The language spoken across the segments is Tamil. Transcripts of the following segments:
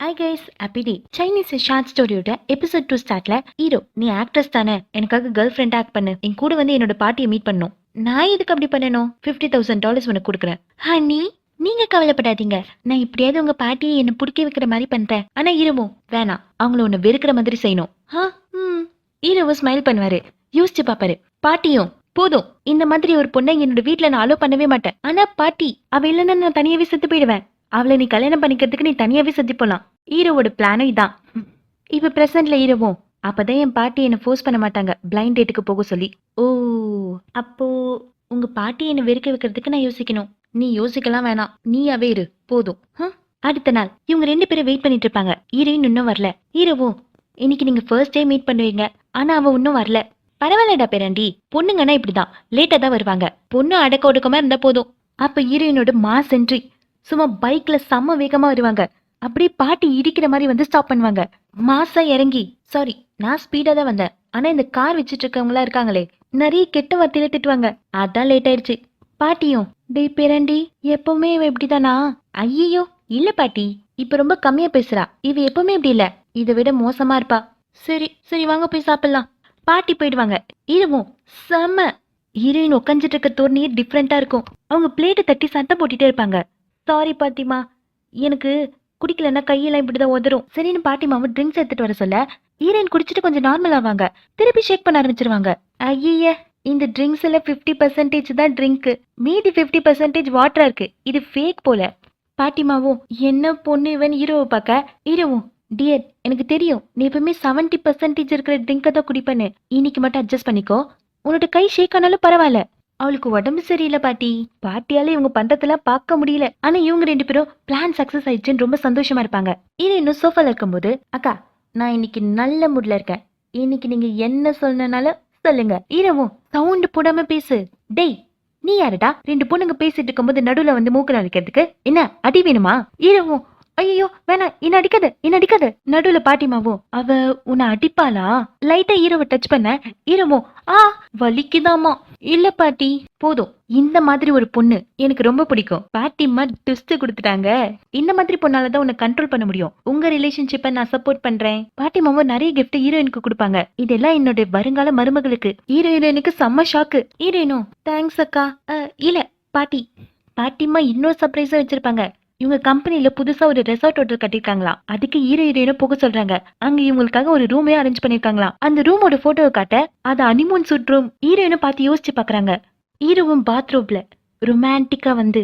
Hi guys, happy day. Chinese short ஸ்டோரியோட எபிசோட் 2 ஸ்டார்ட்ல ஹீரோ, நீ ஆக்ட்ரஸ் தானே, எனக்காக கேர்ள் ஃப்ரெண்ட் ஆக்ட் பண்ணு, என் கூட வந்து என்னோட பார்ட்டியை மீட் பண்ணும். நான் எதுக்கு அப்படி பண்ணணும்? $50,000 உனக்கு கொடுக்குறேன். ஹனி, நீங்க கவலைப்படாதீங்க, நான் இப்படியாவது உங்க பாட்டியை என்ன பிடிக்க வைக்கிற மாதிரி பண்றேன். ஆனா ஹீரோவோ வேணாம், அவங்கள உன்னை வெறுக்கிற மாதிரி செய்யணும். ஹீரோவோ ஸ்மைல் பண்ணுவாரு, யோசிச்சு பாப்பாரு. பாட்டியும் போதும், இந்த மாதிரி ஒரு பொண்ணை என்னோட வீட்டுல நான் அலோ பண்ணவே மாட்டேன். ஆனா பாட்டி அவ இல்லைன்னா நான் தனியாவே செத்து போயிடுவேன். அவளை நீ கல்யாணம் பண்ணிக்கிறதுக்கு நீ தனியாவே செத்து போலாம். ஹீரோவோட பிளானும் இதான். இப்ப பிரசன்ட்ல ஹீரோவும் அப்பதான் என் பாட்டி என்ன ஃபோர்ஸ் பண்ண மாட்டாங்க பிளைண்ட் டேட்டுக்கு போக சொல்லி. ஓ, அப்போ உங்க பாட்டி என்ன வெறுக்க வைக்கிறதுக்கு நான் யோசிக்கணும். நீ யோசிக்கலாம் வேணாம், நீயாவே இரு போதும். அடுத்த நாள் இவங்க 2 பேரும் வெயிட் பண்ணிட்டு இருப்பாங்க. ஹீரோயின் இன்னும் வரல. ஹீரோவும் இன்னைக்கு நீங்க ஃபர்ஸ்ட் டே மீட் பண்ணுவீங்க, ஆனா அவ இன்னும் வரல. பரவாயில்லடா பேரண்டி, பொண்ணுங்கன்னா இப்படிதான் லேட்டா தான் வருவாங்க. பொண்ணு அடக்க ஒடுக்கமா இருந்தா போதும். அப்ப ஹீரோயினோட மாஸ் என்ட்ரி, சும்மா பைக்ல செம்ம வேகமா வருவாங்க. அப்படியே பாட்டி இடிக்கிற மாதிரி வந்து ஸ்டாப் பண்ணுவாங்க. மாசா இறங்கி, சாரி நான் ஸ்பீடா தான் வந்தேன், ஆனா இந்த கார் வச்சிட்டு இருக்கவங்களா இருக்காங்களே நிறைய கெட்ட வார்த்தையில திட்டுவாங்க, அதான் லேட் ஆயிடுச்சு. பாட்டியும் டேய் பேரண்டி, எப்பவுமே இவ இப்படிதானா? ஐயோ இல்ல பாட்டி, இப்ப ரொம்ப கம்மியா பேசுறா, இவ எப்பவுமே இப்படி இல்ல, இதை விட மோசமா இருப்பா. சரி சரி வாங்க போய் சாப்பிடலாம். பாட்டி போயிடுவாங்க. ஹீரோவும் செம்ம. ஹீரோயின் உட்காந்துட்டு இருக்க தோரணையே டிஃப்ரெண்டா இருக்கும். அவங்க பிளேட்டை தட்டி சத்தம் போட்டுட்டே இருப்பாங்க. சாரி பாட்டிமா, எனக்கு குடிக்கலன்னா கையெல்லாம் இப்படிதான் உதரும். சரின்னு பாட்டிமாவும் ட்ரிங்க்ஸ் எடுத்துட்டு வர சொல்ல ஹீரோயின் குடிச்சிட்டு கொஞ்சம் நார்மல் ஆவாங்க. திருப்பி ஷேக் பண்ண ஆரம்பிச்சிருவாங்க. ஐய, இந்த ட்ரிங்க்ஸ் எல்லாம் 50% தான் ட்ரிங்க், மீதி 50% வாட்டரா இருக்கு, இது ஃபேக் போல. பாட்டிமாவும் என்ன பொண்ணு இவன் ஹீரோவை பார்க்க. ஹீரோவும் டியர், எனக்கு தெரியும் நீ எப்பவுமே 70% இருக்கிற ட்ரிங்கை தான் குடிப்பேன்னு, இன்னைக்கு மட்டும் அட்ஜஸ்ட் பண்ணிக்கோ. உன்னோட கை ஷேக் ஆனாலும் பரவாயில்ல. அவளுக்கு உடம்பு சரியில்லை பாட்டி. பாட்டியால இவங்க பண்றதெல்லாம் பார்க்க முடியல. ஆனா இவங்க 2 பேரும் பிளான் சக்சஸ் ஆயிடுச்சுன்னு ரொம்ப சந்தோஷமா இருப்பாங்க. இது இன்னும் சோஃபால இருக்கும்போது, அக்கா நான் இன்னைக்கு நல்ல மூட்ல இருக்கேன், இன்னைக்கு நீங்க என்ன சொல்லனாலும் சொல்லுங்க. இரவும் சவுண்ட் போடாம பேசு. டேய் நீ யாருடா 2 பொண்ணுங்க பேசிட்டு இருக்கும்போது நடுவுல வந்து மூக்கு அடிக்கிறதுக்கு? என்ன அடி வேணுமா? இரவும் ஐயோ வேணாம், என்ன அடிக்காத. நடுவுல பாட்டிமாவும் அவ உன்னை அடிப்பாளா? லைட்டா ஹீரோவை டச் பண்ண. ஹீரோவும் ஆ வலிக்குதாமா. இல்ல பாட்டி போதும், இந்த மாதிரி ஒரு பொண்ணு எனக்கு ரொம்ப பிடிக்கும். பாட்டிமா ட்விஸ்ட் கொடுத்துட்டாங்க. இந்த மாதிரி பொண்ணாலதான் உன்னை கண்ட்ரோல் பண்ண முடியும். உங்க ரிலேஷன்ஷிப்பை நான் சப்போர்ட் பண்றேன். பாட்டிமாவும் நிறைய கிஃப்ட் ஹீரோயினுக்கு கொடுப்பாங்க. இதெல்லாம் என்னோட வருங்கால மருமகளுக்கு. ஹீரோயினுக்கு செம்ம ஷாக்கு. ஹீரோயினும் தேங்க்ஸ் அக்கா. இல்ல பாட்டி, பாட்டிமா இன்னொரு சர்ப்ரைஸா வச்சிருப்பாங்க. இவங்க கம்பெனில புதுசா ஒரு ரெசார்ட் ஹோட்டல் கட்டிருக்காங்களாம். அதுக்கு ஹீரோயினை போக சொல்றாங்க. அங்க இவங்களுக்காக ஒரு ரூமே அரேஞ்ச் பண்ணிருக்காங்களாம். அந்த ரூமோட போட்டோவை காட்ட அது ஹனிமூன் சூட் ரூம். ஹீரோயினை பார்த்து யோசிச்சு பாக்குறாங்க. ஹீரோவும் பாத்ரூம்ல ரொமான்டிக்கா வந்து,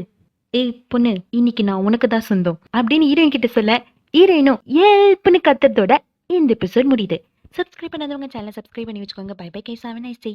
ஏய் பொண்ணு இன்னைக்கு நான் உனக்கு தான் சொந்தம் அப்படின்னு ஹீரோயின் கிட்ட சொல்ல, ஹீரோயினும் ஏல்ப்னு கத்துறதோட இந்த எபிசோட் முடியுது. சப்ஸ்கிரைப் பண்ணாதவங்க சேனலை சப்ஸ்கிரைப் பண்ணி வச்சுக்கோங்க. Bye bye guys, have a nice day.